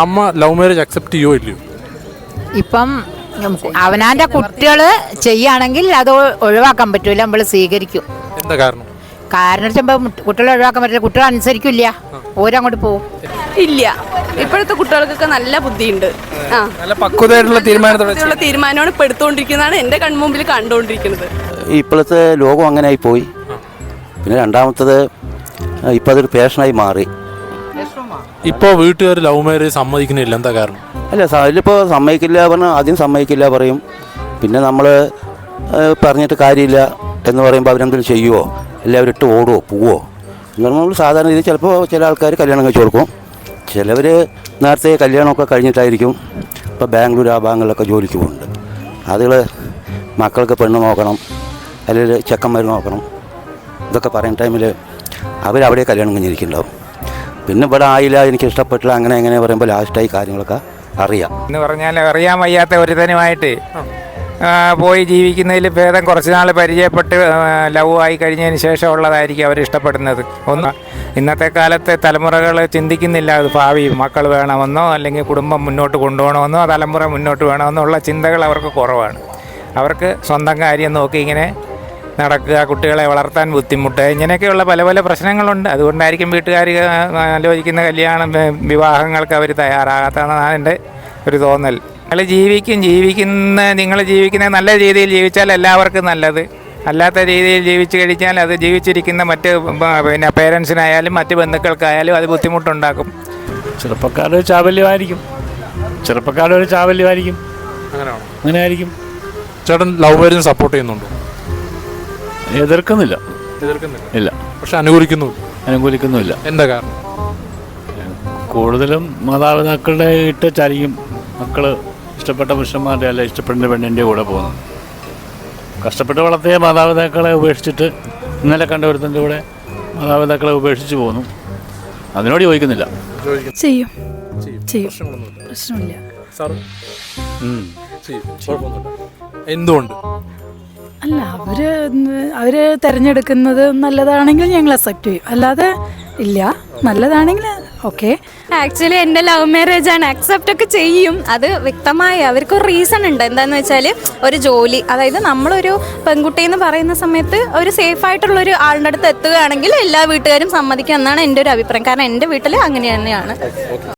അമ്മ love marriage accept ചെയ്യോ ഇല്ലയോ? ഇപ്പം അവനാൻ്റെ കുട്ടികൾ ചെയ്യുകയാണെങ്കിൽ അത് ഒഴിവാക്കാൻ പറ്റൂല, നമ്മൾ സ്വീകരിക്കും. എന്താ കാരണം? കാരണം വെച്ചാൽ കുട്ടികളെ ഒഴിവാക്കാൻ പറ്റില്ല, കുട്ടികൾ അനുസരിക്കില്ല, ഓരങ്ങോട്ട് പോകും. ഇല്ല, ഇപ്പോഴത്തെ കുട്ടികൾക്കൊക്കെ നല്ല ബുദ്ധിയുണ്ട്. നല്ല പക്വതയായിട്ടുള്ള തീരുമാനമാണ് ഇപ്പോൾ എടുത്തുകൊണ്ടിരിക്കുന്നതാണ് എൻ്റെ കൺമുമ്പിൽ കണ്ടുകൊണ്ടിരിക്കുന്നത്. ഇപ്പോഴത്തെ ലോകം അങ്ങനെയായി പോയി. പിന്നെ രണ്ടാമത്തത് ഇപ്പം അതൊരു പാഷനായി മാറി. ഇപ്പോൾ വീട്ടുകാർ ലവ് മാരേജ് സമ്മതിക്കുന്നില്ല, എന്താ കാരണം? അല്ല, അതിലിപ്പോൾ സമ്മതിക്കില്ല പറഞ്ഞാൽ ആദ്യം സമ്മതിക്കില്ല പറയും, പിന്നെ നമ്മൾ പറഞ്ഞിട്ട് കാര്യമില്ല എന്ന് പറയുമ്പോൾ അവരെന്തെങ്കിലും ചെയ്യുമോ, എല്ലാവരും ഇട്ട് ഓടുമോ പോവോ എന്ന് പറഞ്ഞാൽ നമ്മൾ സാധാരണ രീതിയിൽ ചിലപ്പോൾ ചില ആൾക്കാർ കല്യാണം കഴിച്ച് കൊടുക്കും. ചിലവർ നേരത്തെ കല്യാണമൊക്കെ കഴിഞ്ഞിട്ടായിരിക്കും ഇപ്പോൾ ബാംഗ്ലൂർ ആ ഭാഗങ്ങളിലൊക്കെ ജോലിക്ക് പോകുന്നുണ്ട്. അതുകൾ മക്കൾക്ക് പെണ്ണ് നോക്കണം, അല്ലെങ്കിൽ ചെക്കന്മാർ നോക്കണം, ഇതൊക്കെ പറയുന്ന ടൈമിൽ അവരവിടെ കല്യാണം കഴിഞ്ഞിരിക്കുന്നുണ്ടാവും. പിന്നെ ഇവിടെ ആയില്ല, എനിക്ക് ഇഷ്ടപ്പെട്ടില്ല, അങ്ങനെ എങ്ങനെ പറയുമ്പോൾ ലാസ്റ്റായി കാര്യങ്ങളൊക്കെ അറിയാം. എന്ന് പറഞ്ഞാൽ അറിയാൻ വയ്യാത്ത ഒരുത്തനുമായിട്ട് പോയി ജീവിക്കുന്നതിൽ ഭേദം കുറച്ച് നാൾ പരിചയപ്പെട്ട് ലവ് ആയി കഴിഞ്ഞതിന് ശേഷം ഉള്ളതായിരിക്കും അവർ ഇഷ്ടപ്പെടുന്നത്. ഒന്ന് ഇന്നത്തെ കാലത്തെ തലമുറകൾ ചിന്തിക്കുന്നില്ല, അത് ഭാവി മക്കൾ വേണമെന്നോ അല്ലെങ്കിൽ കുടുംബം മുന്നോട്ട് കൊണ്ടുപോകണമെന്നോ തലമുറ മുന്നോട്ട് വേണമെന്നോ ഉള്ള ചിന്തകൾ അവർക്ക് കുറവാണ്. അവർക്ക് സ്വന്തം കാര്യം നോക്കി ഇങ്ങനെ നടക്കുക, കുട്ടികളെ വളർത്താൻ ബുദ്ധിമുട്ട്, ഇങ്ങനെയൊക്കെയുള്ള പല പല പ്രശ്നങ്ങളുണ്ട്. അതുകൊണ്ടായിരിക്കും വീട്ടുകാർ ആലോചിക്കുന്ന കല്യാണം വിവാഹങ്ങൾക്ക് അവർ തയ്യാറാകാത്തതാണ് എൻ്റെ ഒരു തോന്നൽ. നിങ്ങൾ ജീവിക്കുന്ന നല്ല രീതിയിൽ ജീവിച്ചാൽ എല്ലാവർക്കും നല്ലത്, അല്ലാത്ത രീതിയിൽ ജീവിച്ചു കഴിച്ചാൽ അത് ജീവിച്ചിരിക്കുന്ന മറ്റ് പിന്നെ പേരൻസിനായാലും മറ്റ് ബന്ധുക്കൾക്കായാലും അത് ബുദ്ധിമുട്ടുണ്ടാക്കും. ചെറുപ്പക്കാരൊരു ചാവല്യമായിരിക്കും. അങ്ങനെ ആയിരിക്കും. ചേട്ടൻ ലവ് മാരേജിന് സപ്പോർട്ട് ചെയ്യുന്നുണ്ടോ? എതിർക്കുന്നില്ല. ഇല്ല. പക്ഷെ അനുകൂലിക്കുന്നുമില്ല. എന്താ കാരണം? കൂടുതലും മാതാപിതാക്കളുടെ ഇട്ടായിരിക്കും മക്കൾ ഇഷ്ടപ്പെട്ട പുരുഷന്മാരുടെ അല്ല ഇഷ്ടപ്പെടുന്ന പെണ്ണിൻ്റെ കൂടെ പോകുന്നത്. കഷ്ടപ്പെട്ട് വളർത്തിയ മാതാപിതാക്കളെ ഉപേക്ഷിച്ചിട്ട് ഇന്നലെ കണ്ട ഒരുത്തൻ്റെ കൂടെ മാതാപിതാക്കളെ ഉപേക്ഷിച്ച് പോകുന്നു. അതിനോട് യോജിക്കുന്നില്ല. ചെയ്യും, പ്രശ്നമില്ല. എന്തുകൊണ്ട്? അല്ല, അവര് തിരഞ്ഞെടുക്കുന്നത് നല്ലതാണെങ്കിൽ ഞങ്ങൾ അക്സെപ്റ്റ് ചെയ്യും, അല്ലാതെ ഇല്ല, നല്ലതാണെങ്കിൽ ഓക്കെ. ആക്ച്വലി എൻ്റെ ലവ് മാരേജ് ആണ്, അക്സെപ്റ്റ് ഒക്കെ ചെയ്യും. അത് വ്യക്തമായ അവർക്കൊരു റീസൺ ഉണ്ട്. എന്താണെന്ന് വെച്ചാൽ ഒരു ജോലി, അതായത് നമ്മളൊരു പെൺകുട്ടി എന്ന് പറയുന്ന സമയത്ത് ഒരു സേഫ് ആയിട്ടുള്ളൊരു ആളുടെ അടുത്ത് എത്തുകയാണെങ്കിൽ എല്ലാ വീട്ടുകാരും സമ്മതിക്കും എന്നാണ് എൻ്റെ ഒരു അഭിപ്രായം. കാരണം എൻ്റെ വീട്ടിൽ അങ്ങനെ തന്നെയാണ്.